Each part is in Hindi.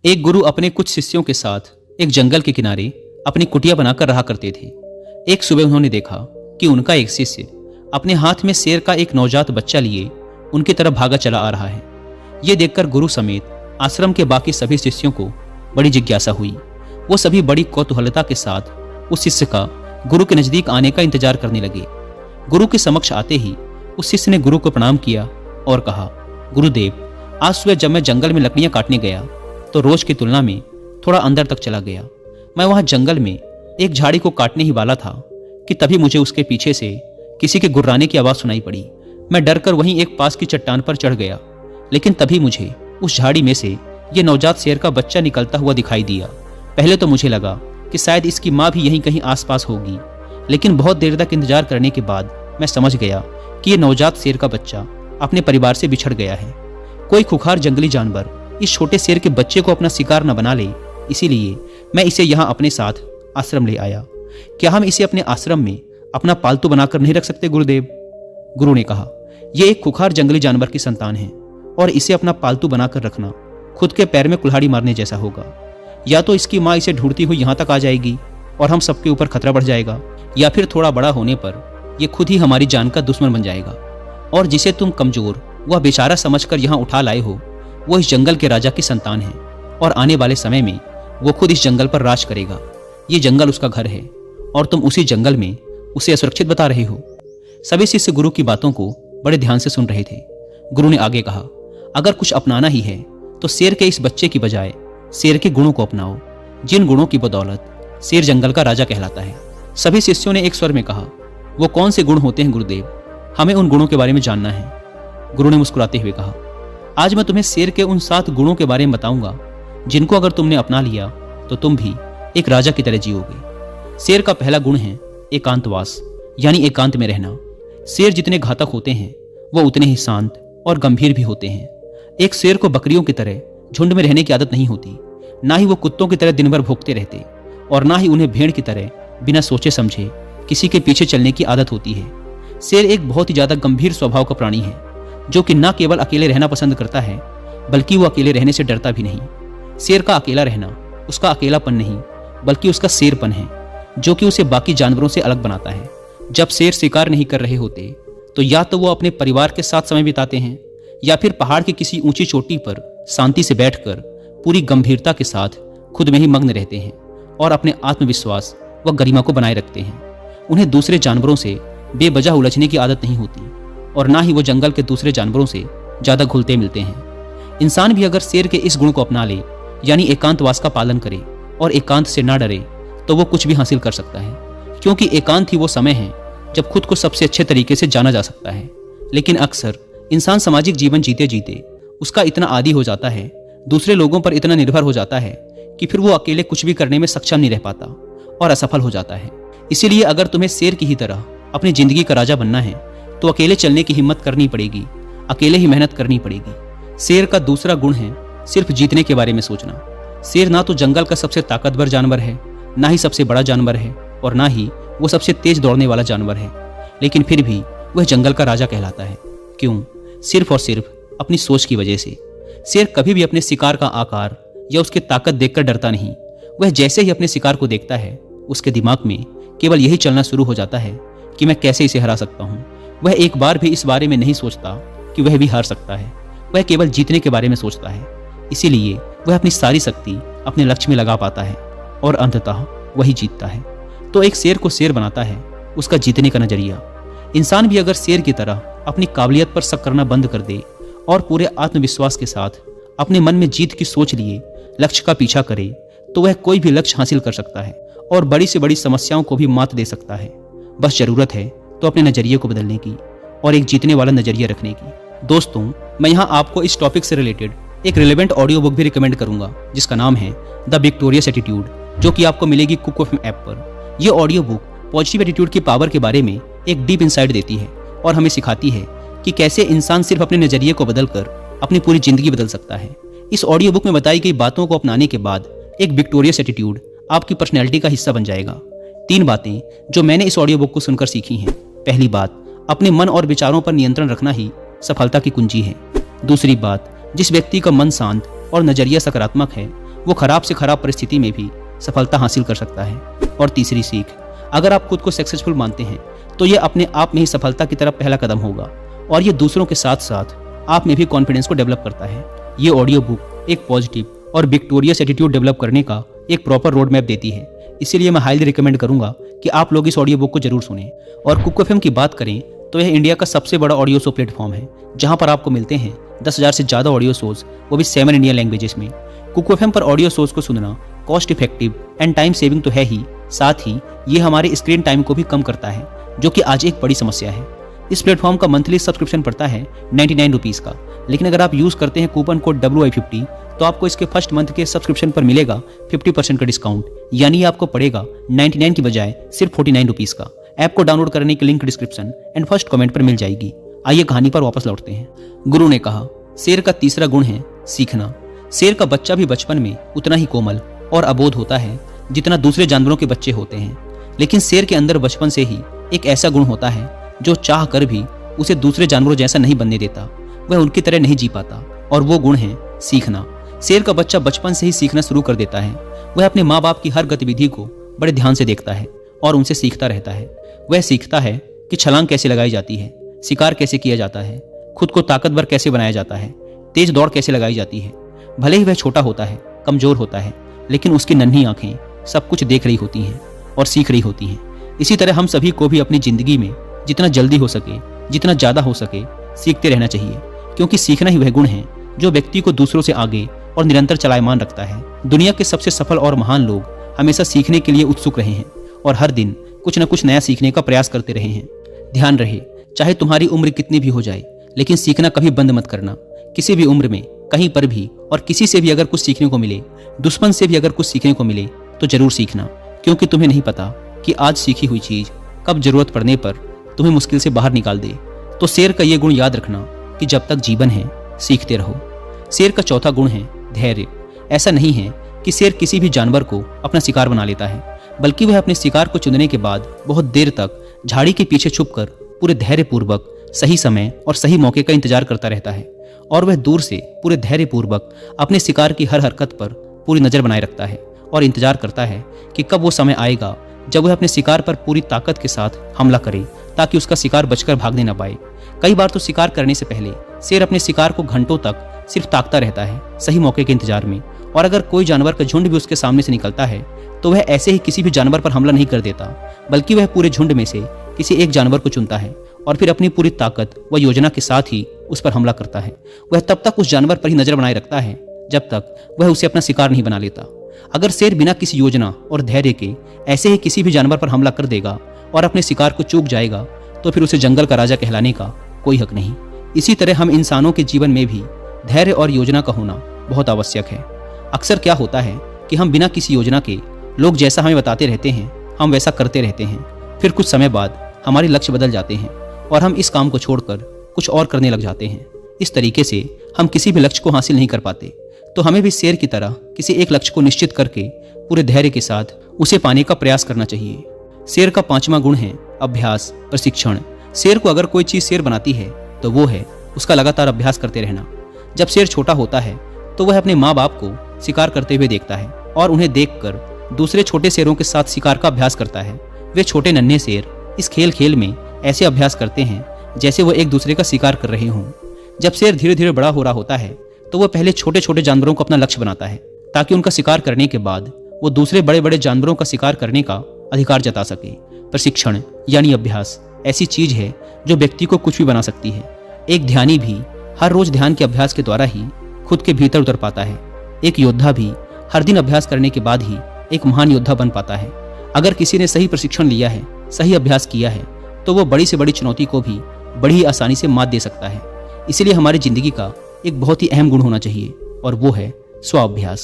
एक गुरु अपने कुछ शिष्यों के साथ एक जंगल के किनारे अपनी कुटिया बनाकर रहा करते थे। एक सुबह उन्होंने देखा कि उनका एक शिष्य अपने हाथ में शेर का एक नवजात बच्चा लिए उनकी तरफ भागा चला आ रहा है। ये देखकर गुरु समेत आश्रम के बाकी सभी शिष्यों को बड़ी जिज्ञासा हुई। वो सभी बड़ी कौतूहलता के साथ उस शिष्य का गुरु के नजदीक आने का इंतजार करने लगे। गुरु के समक्ष आते ही उस शिष्य ने गुरु को प्रणाम किया और कहा, गुरुदेव, आज सुबह जब मैं जंगल में लकड़ियां काटने गया तो रोज की तुलना में थोड़ा अंदर तक चला गया। मैं वहां जंगल में एक झाड़ी को काटने ही वाला था कि तभी मुझे उसके पीछे से किसी के गुर्राने की आवाज सुनाई पड़ी। मैं डरकर वहीं एक पास की चट्टान पर चढ़ गया, लेकिन तभी मुझे उस झाड़ी में से ये नवजात शेर का बच्चा निकलता हुआ दिखाई दिया। पहले तो मुझे लगा कि शायद इसकी माँ भी यहीं कहीं आसपास होगी, लेकिन बहुत देर तक इंतजार करने के बाद मैं समझ गया कि ये नवजात शेर का बच्चा अपने परिवार से बिछड़ गया है। कोई खुखार जंगली जानवर इस छोटे शेर के बच्चे को अपना शिकार न बना ले, इसीलिए मैं इसे यहाँ अपने साथ आश्रम ले आया। क्या हम इसे अपने आश्रम में अपना पालतू बनाकर नहीं रख सकते गुरुदेव? गुरु ने कहा, यह एक खुखार जंगली जानवर की संतान है और इसे अपना पालतू बनाकर रखना खुद के पैर में कुल्हाड़ी मारने जैसा होगा। या तो इसकी माँ इसे ढूंढती हुई यहाँ तक आ जाएगी और हम सबके ऊपर खतरा बढ़ जाएगा, या फिर थोड़ा बड़ा होने पर यह खुद ही हमारी जान का दुश्मन बन जाएगा। और जिसे तुम कमजोर वह बेचारा समझकर यहाँ उठा लाए हो, वो इस जंगल के राजा की संतान है और आने वाले समय में वो खुद इस जंगल पर राज करेगा। ये जंगल उसका घर है और तुम उसी जंगल में उसे असुरक्षित बता रहे हो। सभी शिष्य गुरु की बातों को बड़े ध्यान से सुन रहे थे। गुरु ने आगे कहा, अगर कुछ अपनाना ही है तो शेर के इस बच्चे की बजाय शेर के गुणों को अपनाओ, जिन गुणों की बदौलत शेर जंगल का राजा कहलाता है। सभी शिष्यों ने एक स्वर में कहा, वो कौन से गुण होते हैं गुरुदेव? हमें उन गुणों के बारे में जानना है। गुरु ने मुस्कुराते हुए कहा, आज मैं तुम्हें शेर के उन 7 गुणों के बारे में बताऊंगा, जिनको अगर तुमने अपना लिया तो तुम भी एक राजा की तरह जियोगे। शेर का पहला गुण है एकांतवास, यानी एकांत में रहना। शेर जितने घातक होते हैं वो उतने ही शांत और गंभीर भी होते हैं। एक शेर को बकरियों की तरह झुंड में रहने की आदत नहीं होती, ना ही वो कुत्तों की तरह दिन भर भौंकते रहते, और ना ही उन्हें भेड़ की तरह बिना सोचे समझे किसी के पीछे चलने की आदत होती है। शेर एक बहुत ही ज्यादा गंभीर स्वभाव का प्राणी है, जो कि न केवल अकेले रहना पसंद करता है, बल्कि वो अकेले रहने से डरता भी नहीं। शेर का अकेला रहना उसका अकेलापन नहीं, बल्कि उसका शेरपन है, जो कि उसे बाकी जानवरों से अलग बनाता है। जब शेर शिकार नहीं कर रहे होते तो या तो वो अपने परिवार के साथ समय बिताते हैं, या फिर पहाड़ की किसी ऊंची चोटी पर शांति से बैठकर पूरी गंभीरता के साथ खुद में ही मग्न रहते हैं और अपने आत्मविश्वास व गरिमा को बनाए रखते हैं। उन्हें दूसरे जानवरों से बेवजह उलझने की आदत नहीं होती, और ना ही वो जंगल के दूसरे जानवरों से ज्यादा घुलते मिलते हैं। इंसान भी अगर शेर के इस गुण को अपना ले, यानी एकांतवास का पालन करे और एकांत से ना डरे, तो वो कुछ भी हासिल कर सकता है, क्योंकि एकांत ही वो समय है जब खुद को सबसे अच्छे तरीके से जाना जा सकता है। लेकिन अक्सर इंसान सामाजिक जीवन जीते जीते उसका इतना आदी हो जाता है, दूसरे लोगों पर इतना निर्भर हो जाता है कि फिर वो अकेले कुछ भी करने में सक्षम नहीं रह पाता और असफल हो जाता है। इसीलिए अगर तुम्हें शेर की ही तरह अपनी जिंदगी का राजा बनना है तो अकेले चलने की हिम्मत करनी पड़ेगी, अकेले ही मेहनत करनी पड़ेगी। शेर का दूसरा गुण है सिर्फ जीतने के बारे में सोचना। शेर ना तो जंगल का सबसे ताकतवर जानवर है, ना ही सबसे बड़ा जानवर है, और ना ही वो सबसे तेज दौड़ने वाला जानवर है, लेकिन फिर भी वह जंगल का राजा कहलाता है। क्यों? सिर्फ और सिर्फ अपनी सोच की वजह से। शेर कभी भी अपने शिकार का आकार या उसकी ताकत देखकर डरता नहीं। वह जैसे ही अपने शिकार को देखता है, उसके दिमाग में केवल यही चलना शुरू हो जाता है कि मैं कैसे इसे हरा सकता हूँ। वह एक बार भी इस बारे में नहीं सोचता कि वह भी हार सकता है। वह केवल जीतने के बारे में सोचता है। इसीलिए वह अपनी सारी शक्ति अपने लक्ष्य में लगा पाता है और अंततः वही जीतता है। तो एक शेर को शेर बनाता है उसका जीतने का नजरिया। इंसान भी अगर शेर की तरह अपनी काबिलियत पर शक करना बंद कर दे और पूरे आत्मविश्वास के साथ अपने मन में जीत की सोच लिए लक्ष्य का पीछा करे, तो वह कोई भी लक्ष्य हासिल कर सकता है और बड़ी से बड़ी समस्याओं को भी मात दे सकता है। बस जरूरत है तो अपने नजरिए को बदलने की और एक जीतने वाला नजरिया रखने की। दोस्तों, मैं यहाँ आपको इस टॉपिक से रिलेटेड एक रिलेवेंट ऑडियो बुक भी रिकमेंड करूंगा, जिसका नाम है द विक्टोरियस एटीट्यूड, जो कि आपको मिलेगी कुक एफएम ऐप पर। यह ऑडियो बुक पॉजिटिव एटीट्यूड की पावर के बारे में एक डीप इंसाइट देती है और हमें सिखाती है कि कैसे इंसान सिर्फ अपने नजरिए को बदलकर अपनी पूरी जिंदगी बदल सकता है। इस ऑडियो बुक में बताई गई बातों को अपनाने के बाद एक विक्टोरियस एटीट्यूड आपकी पर्सनैलिटी का हिस्सा बन जाएगा। 3 बातें जो मैंने इस ऑडियो बुक को सुनकर सीखी हैं। पहली बात, अपने मन और विचारों पर नियंत्रण रखना ही सफलता की कुंजी है। दूसरी बात, जिस व्यक्ति का मन शांत और नजरिया सकारात्मक है, वो खराब से खराब परिस्थिति में भी सफलता हासिल कर सकता है। और तीसरी सीख, अगर आप खुद को सक्सेसफुल मानते हैं तो ये अपने आप में ही सफलता की तरफ पहला कदम होगा और ये दूसरों के साथ साथ आप में भी कॉन्फिडेंस को डेवलप करता है। ये ऑडियो बुक एक पॉजिटिव और विक्टोरियस एटीट्यूड डेवलप करने का एक प्रॉपर रोड मैप देती है। इसीलिए मैं हाईली रिकमेंड करूंगा कि आप लोग इस ऑडियो बुक को जरूर सुनें। और कुक एफएम की बात करें तो यह इंडिया का सबसे बड़ा ऑडियो शो प्लेटफॉर्म है, जहां पर आपको मिलते हैं 10,000 से ज़्यादा ऑडियो शोज, वो भी 7 इंडियन लैंग्वेजेस में। कुक एफएम पर ऑडियो शोज को सुनना cost effective and time saving तो है ही, साथ ही ये हमारे स्क्रीन टाइम को भी कम करता है, जो कि आज एक बड़ी समस्या है। इस प्लेटफॉर्म का मंथली सब्सक्रिप्शन पड़ता है 99 रुपीज़ का, लेकिन अगर आप यूज़ करते हैं कूपन कोड WI50 तो आपको इसके फर्स्ट मंथ के सब्सक्रिप्शन पर मिलेगा 50% का डिस्काउंट, यानी आपको पड़ेगा 99 की बजाय सिर्फ 49 रुपीज़ का। ऐप को डाउनलोड करने की link description and first comment पर मिल जाएगी। आइए कहानी पर वापस लौटते हैं। गुरु ने कहा, शेर का तीसरा गुण है सीखना। शेर का बच्चा भी बचपन में उतना ही कोमल और अबोध होता है जितना दूसरे जानवरों के बच्चे होते हैं, लेकिन शेर के अंदर बचपन से ही एक ऐसा गुण होता है जो चाह कर भी उसे दूसरे जानवरों जैसा नहीं बनने देता, वह उनकी तरह नहीं जी पाता, और वो गुण है सीखना। शेर का बच्चा बचपन से ही सीखना शुरू कर देता है। वह अपने माँ बाप की हर गतिविधि को बड़े ध्यान से देखता है और उनसे सीखता रहता है। वह सीखता है कि छलांग कैसे लगाई जाती है, शिकार कैसे किया जाता है, खुद को ताकतवर कैसे बनाया जाता है, तेज दौड़ कैसे लगाई जाती है। भले ही वह छोटा होता है, कमजोर होता है, लेकिन उसकी नन्ही आंखें सब कुछ देख रही होती हैं और सीख रही होती हैं। इसी तरह हम सभी को भी अपनी जिंदगी में जितना जल्दी हो सके, जितना ज्यादा हो सके, सीखते रहना चाहिए, क्योंकि सीखना ही वह गुण है जो व्यक्ति को दूसरों से आगे और निरंतर चलायमान रखता है। दुनिया के सबसे सफल और महान लोग हमेशा सीखने के लिए उत्सुक रहे हैं और हर दिन कुछ न कुछ नया सीखने का प्रयास करते रहे हैं। ध्यान रहे, चाहे तुम्हारी उम्र कितनी भी हो जाए, लेकिन सीखना कभी बंद मत करना। किसी भी उम्र में, कहीं पर भी और किसी से भी अगर कुछ सीखने को मिले, दुश्मन से भी अगर कुछ सीखने को मिले, तो जरूर सीखना, क्योंकि तुम्हें नहीं पता कि आज सीखी हुई चीज कब जरूरत पड़ने पर तुम्हें मुश्किल से बाहर निकाल दे। तो शेर का ये गुण याद रखना कि जब तक जीवन है सीखते रहो। शेर का चौथा गुण है धैर्य। ऐसा नहीं है कि शेर किसी भी जानवर को अपना शिकार बना लेता है, बल्कि वह अपने शिकार को चुनने के बाद बहुत देर तक झाड़ी के पीछे छुपकर पूरे धैर्यपूर्वक सही समय और सही मौके का इंतजार करता रहता है। और वह दूर से पूरे धैर्यपूर्वक अपने शिकार की हर हरकत पर पूरी नजर बनाए रखता है और इंतजार करता है कि कब वो समय आएगा जब वह अपने शिकार पर पूरी ताकत के साथ हमला करे, ताकि उसका शिकार बचकर भागने न पाए। कई बार तो शिकार करने से पहले शेर अपने शिकार को घंटों तक सिर्फ ताकता रहता है, सही मौके के इंतजार में। और अगर कोई जानवर का झुंड भी उसके सामने से निकलता है तो वह ऐसे ही किसी भी जानवर पर हमला नहीं कर देता, बल्कि वह पूरे झुंड में से किसी एक जानवर को चुनता है और फिर अपनी पूरी ताकत व योजना के साथ ही उस पर हमला करता है। वह तब तक उस जानवर पर ही नजर बनाए रखता है जब तक वह उसे अपना शिकार नहीं बना लेता। अगर शेर बिना किसी योजना और धैर्य के ऐसे ही किसी भी जानवर पर हमला कर देगा और अपने शिकार को चूक जाएगा, तो फिर उसे जंगल का राजा कहलाने का कोई हक नहीं। इसी तरह हम इंसानों के जीवन में भी धैर्य और योजना का होना बहुत आवश्यक है। अक्सर क्या होता है कि हम बिना किसी योजना के लोग जैसा हमें बताते रहते हैं हम वैसा करते रहते हैं। फिर कुछ समय बाद हमारे लक्ष्य बदल जाते हैं और हम इस काम को छोड़कर कुछ और करने लग जाते हैं। इस तरीके से हम किसी भी लक्ष्य को हासिल नहीं कर पाते। तो हमें भी शेर की तरह किसी एक लक्ष्य को निश्चित करके पूरे धैर्य के साथ उसे पाने का प्रयास करना चाहिए। शेर का पांचवा गुण है अभ्यास, प्रशिक्षण। शेर को अगर कोई चीज शेर बनाती है तो वो है उसका लगातार अभ्यास करते रहना। जब शेर छोटा होता है तो वह अपने माँ बाप को शिकार करते हुए देखता है और उन्हें देखकर दूसरे छोटे शेरों के साथ शिकार का अभ्यास करता है। वे छोटे नन्हे शेर इस खेल में ऐसे अभ्यास करते हैं जैसे वो एक दूसरे का शिकार कर रहे हों। जब शेर धीरे धीरे बड़ा हो रहा होता है तो वह पहले छोटे छोटे जानवरों को अपना लक्ष्य बनाता है, ताकि उनका शिकार करने के बाद वो दूसरे बड़े बड़े जानवरों का शिकार करने का अधिकार जता सके। प्रशिक्षण यानी अभ्यास ऐसी चीज है जो व्यक्ति को कुछ भी बना सकती है। एक ध्यानी भी हर रोज ध्यान के अभ्यास के द्वारा ही खुद के भीतर उतर पाता है। एक योद्धा भी हर दिन अभ्यास करने के बाद ही एक महान योद्धा बन पाता है। अगर किसी ने सही प्रशिक्षण लिया है, सही अभ्यास किया है, तो वो बड़ी से बड़ी चुनौती को भी बड़ी ही आसानी से मात दे सकता है। इसलिए हमारी जिंदगी का एक बहुत ही अहम गुण होना चाहिए और वो है स्वाभ्यास।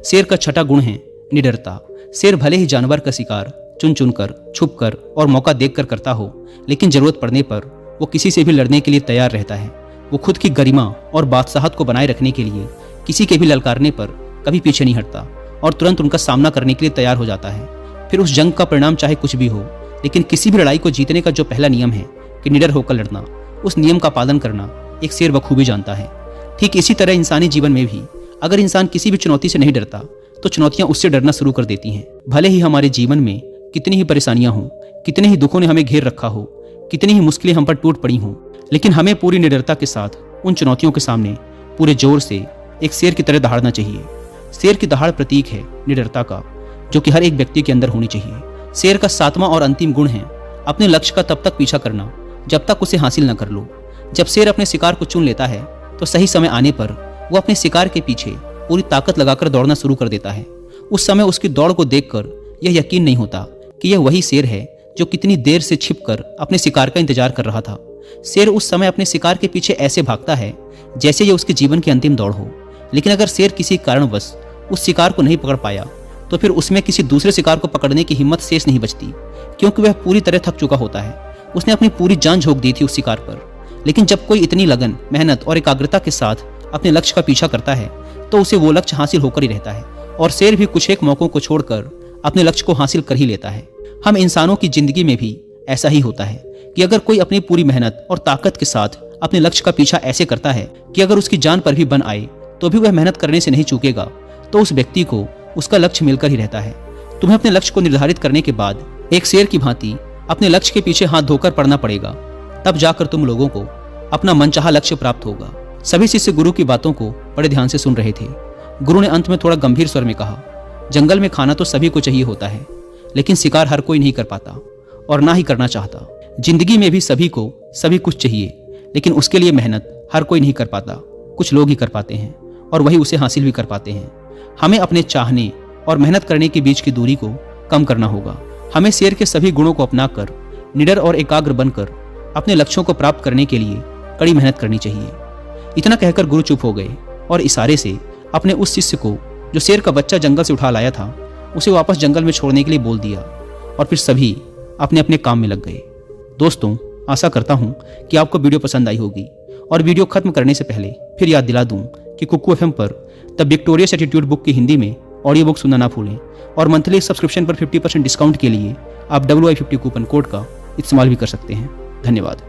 शेर का छठा गुण है निडरता। शेर भले ही जानवर का शिकार चुन चुन कर, छुप कर और मौका देख कर करता हो, लेकिन जरूरत पड़ने पर वो किसी से भी लड़ने के लिए तैयार रहता है। वो खुद की गरिमा और बादशाहत को बनाए रखने के लिए किसी के भी ललकारने पर कभी पीछे नहीं हटता और तुरंत उनका सामना करने के लिए तैयार हो जाता है। फिर उस जंग का परिणाम चाहे कुछ भी हो, लेकिन किसी भी लड़ाई को जीतने का जो पहला नियम है कि निडर होकर लड़ना, उस नियम का पालन करना एक शेर बखूबी जानता है। ठीक इसी तरह इंसानी जीवन में भी अगर इंसान किसी भी चुनौती से नहीं डरता तो चुनौतियां उससे डरना शुरू कर देती हैं। भले ही हमारे जीवन में कितनी ही परेशानियां हों, कितने ही दुखों ने हमें घेर रखा हो, कितनी ही मुश्किलें हम पर टूट पड़ी हों, लेकिन हमें पूरी निडरता के साथ उन चुनौतियों के सामने पूरे जोर से एक शेर की तरह दहाड़ना चाहिए। शेर की दहाड़ प्रतीक है निडरता का, जो कि हर एक व्यक्ति के अंदर होनी चाहिए। शेर का 7वां और अंतिम गुण है अपने लक्ष्य का तब तक पीछा करना जब तक उसे हासिल न कर लो। जब शेर अपने शिकार को चुन लेता है तो सही समय आने पर वो अपने शिकार के पीछे पूरी ताकत लगाकर दौड़ना शुरू कर देता है। उस समय उसकी दौड़ को देखकर यह यकीन नहीं होता कि यह वही शेर है जो कितनी देर से छिपकर अपने शिकार का इंतजार कर रहा था। शेर उस समय अपने शिकार के पीछे ऐसे भागता है जैसे यह उसके जीवन की अंतिम दौड़ हो। लेकिन अगर शेर किसी कारणवश उस शिकार को नहीं पकड़ पाया तो फिर उसमें किसी दूसरे शिकार को पकड़ने की हिम्मत शेष नहीं बचती, क्योंकि वह पूरी तरह थक चुका होता है। उसने अपनी पूरी जान झोंक दी थी उस शिकार पर। लेकिन जब कोई इतनी लगन, मेहनत और एकाग्रता के साथ अपने लक्ष्य का पीछा करता है तो उसे वो लक्ष्य हासिल होकर ही रहता है। और शेर भी कुछ एक मौकों को छोड़कर अपने लक्ष्य को हासिल कर ही लेता है। हम इंसानों की जिंदगी में भी ऐसा ही होता है कि अगर कोई अपनी पूरी मेहनत और ताकत के साथ अपने लक्ष्य का पीछा ऐसे करता है कि अगर उसकी जान पर भी बन आए तो भी वह मेहनत करने से नहीं चूकेगा, तो उस व्यक्ति को उसका लक्ष्य मिलकर ही रहता है। तुम्हें अपने लक्ष्य को निर्धारित करने के बाद एक शेर की भांति अपने लक्ष्य के पीछे हाथ धोकर पड़ना पड़ेगा, तब जाकर तुम लोगों को अपना मनचाहा लक्ष्य प्राप्त होगा। सभी शिष्य गुरु की बातों को बड़े ध्यान से सुन रहे थे। गुरु ने अंत में थोड़ा गंभीर स्वर में कहा, जंगल में खाना तो सभी को चाहिए होता है, लेकिन शिकार हर कोई नहीं कर पाता और ना ही करना चाहता। जिंदगी में भी सभी को सभी कुछ चाहिए, लेकिन उसके लिए मेहनत हर कोई नहीं कर पाता। कुछ लोग ही कर पाते हैं और वही उसे हासिल भी कर पाते हैं। हमें अपने चाहने और मेहनत करने के बीच की दूरी को कम करना होगा। हमें शेर के सभी गुणों को अपनाकर निडर और एकाग्र बनकर अपने लक्ष्यों को प्राप्त करने के लिए कड़ी मेहनत करनी चाहिए। इतना कहकर गुरु चुप हो गए और इशारे से अपने उस शिष्य को जो शेर का बच्चा जंगल से उठा लाया था उसे वापस जंगल में छोड़ने के लिए बोल दिया और फिर सभी अपने अपने काम में लग गए। दोस्तों, आशा करता हूं कि आपको वीडियो पसंद आई होगी और वीडियो खत्म करने से पहले फिर याद दिला दूं कि कुकू FM पर द विक्टोरियस एटीट्यूड बुक की हिंदी में ऑडियो बुक सुनना ना भूलें और मंथली सब्सक्रिप्शन पर 50% डिस्काउंट के लिए आप WI50 कूपन कोड का इस्तेमाल भी कर सकते हैं। धन्यवाद।